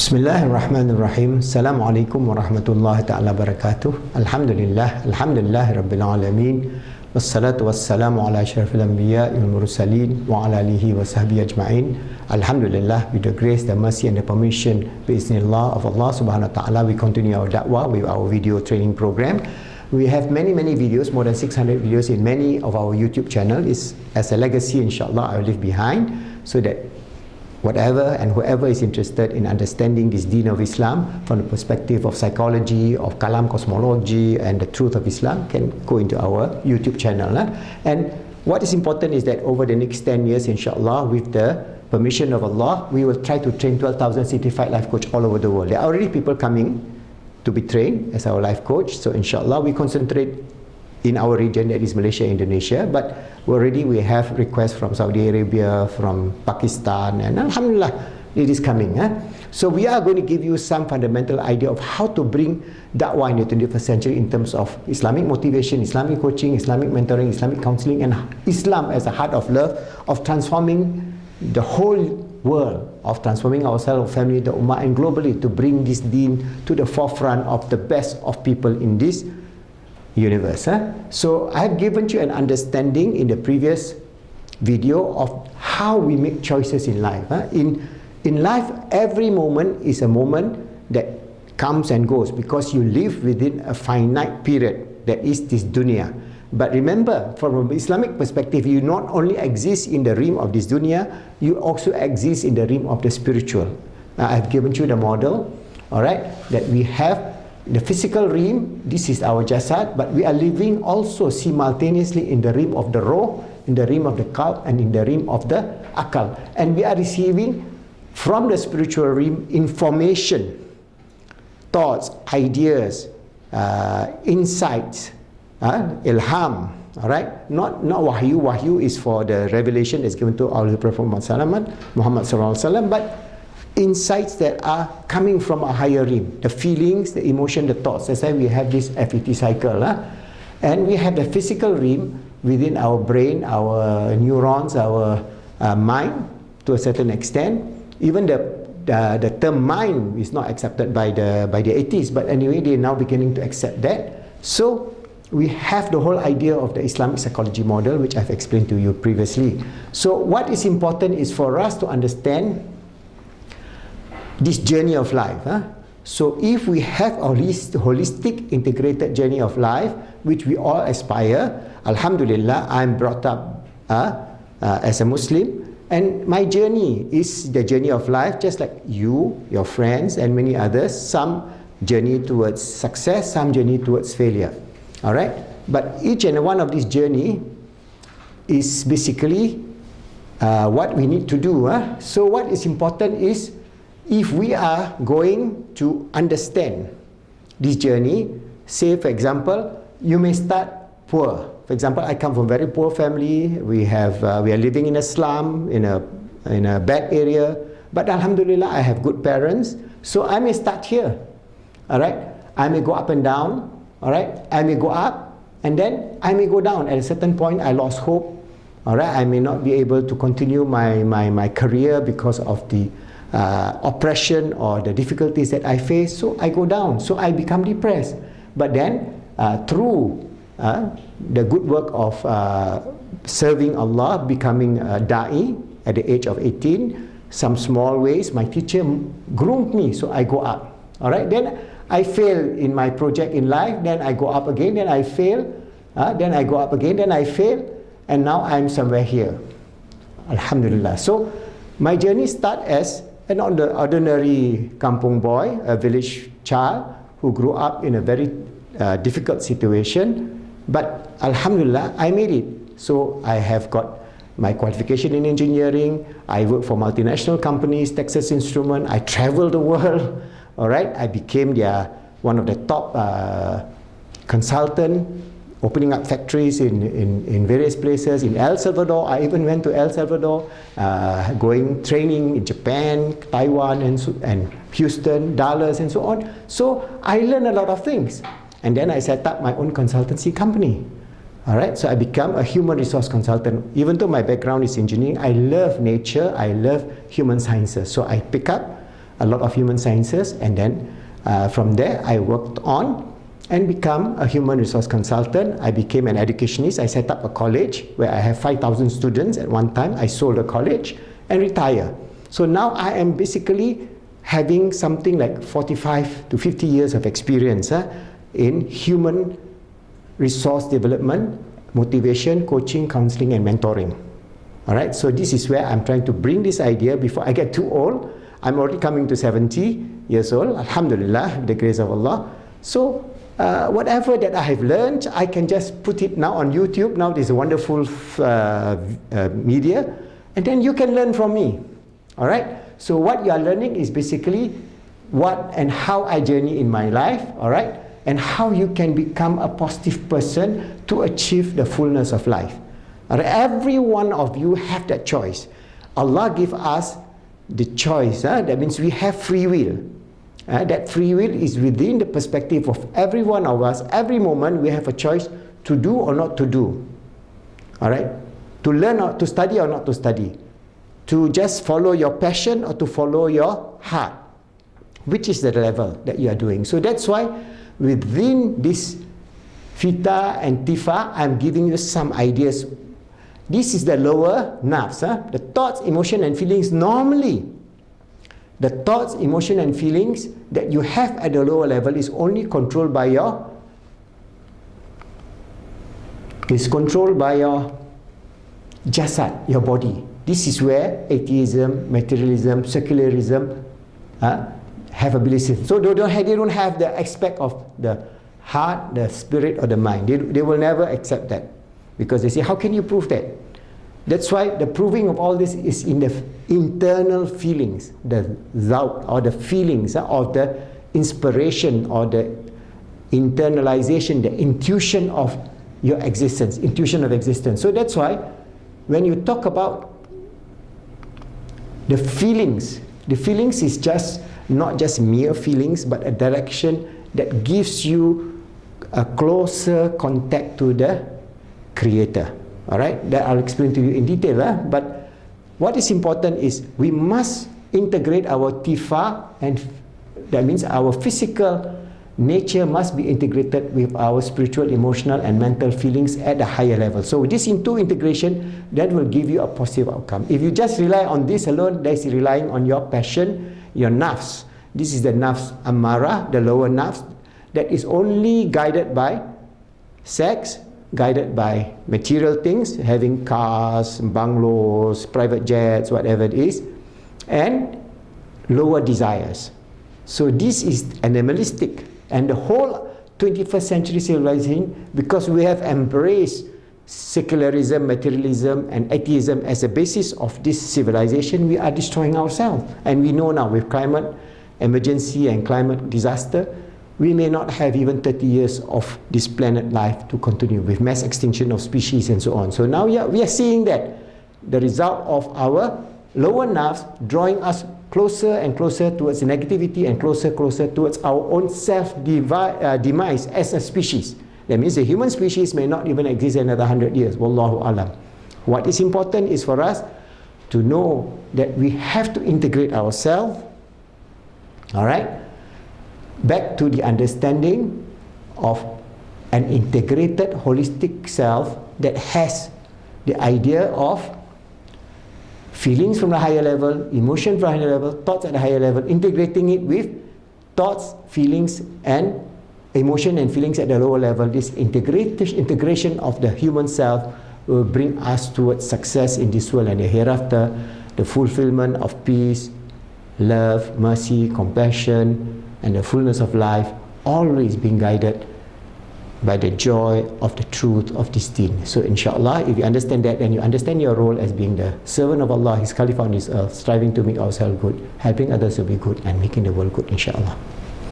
Bismillahirrahmanirrahim. Assalamualaikum warahmatullahi ta'ala barakatuh. Alhamdulillah Rabbil Alamin. Wassalatu wassalamu ala asyrafil anbiya wal mursalin wa ala alihi wa sahbihi ajma'in. Alhamdulillah, with the grace, the mercy and the permission biiznillah of Allah subhanahu wa ta'ala, we continue our da'wah with our video training program. We have many videos, more than 600 videos in many of our YouTube channel. Is as a legacy, inshallah, I will leave behind, so that whatever and whoever is interested in understanding this deen of Islam from the perspective of psychology, of kalam cosmology and the truth of Islam can go into our YouTube channel. And what is important is that over the next 10 years, inshallah, with the permission of Allah, we will try to train 12,000 certified life coach all over the world. There are already people coming to be trained as our life coach, so inshallah we concentrate in our region, that is Malaysia, Indonesia, but already we have requests from Saudi Arabia, from Pakistan, and alhamdulillah it is coming. So we are going to give you some fundamental idea of how to bring da'wah in the 21st century in terms of Islamic motivation, Islamic coaching, Islamic mentoring, Islamic counseling, and Islam as a heart of love, of transforming the whole world, of transforming ourselves, family, the ummah, and globally, to bring this deen to the forefront of the best of people in this universe. So I have given you an understanding in the previous video of how we make choices in life. In life, every moment is a moment that comes and goes, because you live within a finite period, that is this dunya. But remember, from an Islamic perspective, you not only exist in the realm of this dunya, you also exist in the realm of the spiritual. I have given you the model, alright, that we have the physical realm, this is our jasad, but we are living also simultaneously in the realm of the ruh, in the realm of the qalb, and in the realm of the akal. And we are receiving from the spiritual realm information, thoughts, ideas, insights, ilham, alright? Not wahyu. Wahyu is for the revelation that's given to our Prophet Muhammad sallallahu alaihi wasallam, but insights that are coming from a higher realm, the feelings, the emotion, the thoughts. That's why we have this FET cycle. And we have the physical realm within our brain, our neurons, our mind to a certain extent. Even the term mind is not accepted by the atheists, but anyway, they are now beginning to accept that. So we have the whole idea of the Islamic psychology model, which I've explained to you previously. So what is important is for us to understand this journey of life. So if we have a holistic integrated journey of life, which we all aspire, alhamdulillah, I'm brought up as a Muslim, and my journey is the journey of life, just like you, your friends, and many others. Some journey towards success, some journey towards failure. Alright? But each and one of this journey is basically what we need to do. So what is important is, if we are going to understand this journey, say for example, you may start poor. For example, I come from a very poor family. We are living in a slum, in a bad area. But alhamdulillah, I have good parents. So I may start here. Alright? I may go up and down. Alright? I may go up, and then I may go down. At a certain point, I lost hope. Alright? I may not be able to continue my career because of the oppression or the difficulties that I face, so I go down, so I become depressed. But then through the good work of serving Allah, becoming a da'i at the age of 18, some small ways, my teacher groomed me, so I go up. Alright, then I fail in my project in life, then I go up again, then I fail, then I go up again, then I fail, and now I'm somewhere here. Alhamdulillah. So my journey starts as an ordinary kampung boy, a village child who grew up in a very difficult situation, but alhamdulillah, I made it. So I have got my qualification in engineering, I work for multinational companies, Texas Instruments, I travel the world, alright, I became one of the top consultant, opening up factories in various places. In El Salvador, I even went to El Salvador, going training in Japan, Taiwan, and Houston, Dallas, and so on. So I learned a lot of things. And then I set up my own consultancy company. Alright, so I become a human resource consultant. Even though my background is engineering, I love nature, I love human sciences. So I pick up a lot of human sciences, and then from there I worked on and become a human resource consultant. I became an educationist. I set up a college where I have 5,000 students at one time. I sold a college and retire. So now I am basically having something like 45 to 50 years of experience in human resource development, motivation, coaching, counseling, and mentoring. All right, so this is where I'm trying to bring this idea before I get too old. I'm already coming to 70 years old, alhamdulillah, with the grace of Allah. So whatever that I have learned, I can just put it now on YouTube. Now this is a wonderful media, and then you can learn from me. All right, so what you are learning is basically what and how I journey in my life, all right, and how you can become a positive person to achieve the fullness of life. All right? Every one of you have that choice. Allah give us the choice. That means we have free will. That free will is within the perspective of every one of us. Every moment we have a choice to do or not to do. All right? To learn or to study or not to study. To just follow your passion or to follow your heart. Which is the level that you are doing. So that's why within this Fita and Tifa, I'm giving you some ideas. This is the lower nerves. The thoughts, emotion and feelings normally. The thoughts, emotion and feelings that you have at the lower level is only controlled by your jasad, your body. This is where atheism, materialism, secularism have a belief system. So they don't have the aspect of the heart, the spirit or the mind. They will never accept that. Because they say, how can you prove that? That's why the proving of all this is in the internal feelings, the zawq or the feelings of the inspiration or the internalization, the intuition of your existence, intuition of existence. So that's why when you talk about the feelings is just not just mere feelings, but a direction that gives you a closer contact to the Creator. All right, that I'll explain to you in detail. But what is important is we must integrate our tifa, and that means our physical nature must be integrated with our spiritual, emotional and mental feelings at a higher level. So this into integration, that will give you a positive outcome. If you just rely on this alone, that is relying on your passion, your nafs. This is the nafs amara, the lower nafs, that is only guided by sex, guided by material things, having cars, bungalows, private jets, whatever it is, and lower desires. So this is animalistic, and the whole 21st century civilization, because we have embraced secularism, materialism and atheism as a basis of this civilization, we are destroying ourselves. And we know now with climate emergency and climate disaster, we may not have even 30 years of this planet life to continue, with mass extinction of species and so on. So now we are seeing that the result of our lower nerves drawing us closer and closer towards negativity and closer towards our own self-demise as a species. That means the human species may not even exist another 100 years. Wallahu alam. What is important is for us to know that we have to integrate ourselves, all right, back to the understanding of an integrated holistic self that has the idea of feelings from the higher level, emotion from the higher level, thoughts at the higher level, integrating it with thoughts, feelings and emotion and feelings at the lower level. This integration of the human self will bring us towards success in this world and the hereafter, the fulfillment of peace, love, mercy, compassion and the fullness of life, always being guided by the joy of the truth of this deen. So inshallah, if you understand that, then you understand your role as being the servant of Allah, His Caliph on this earth, striving to make ourselves good, helping others to be good and making the world good, inshallah.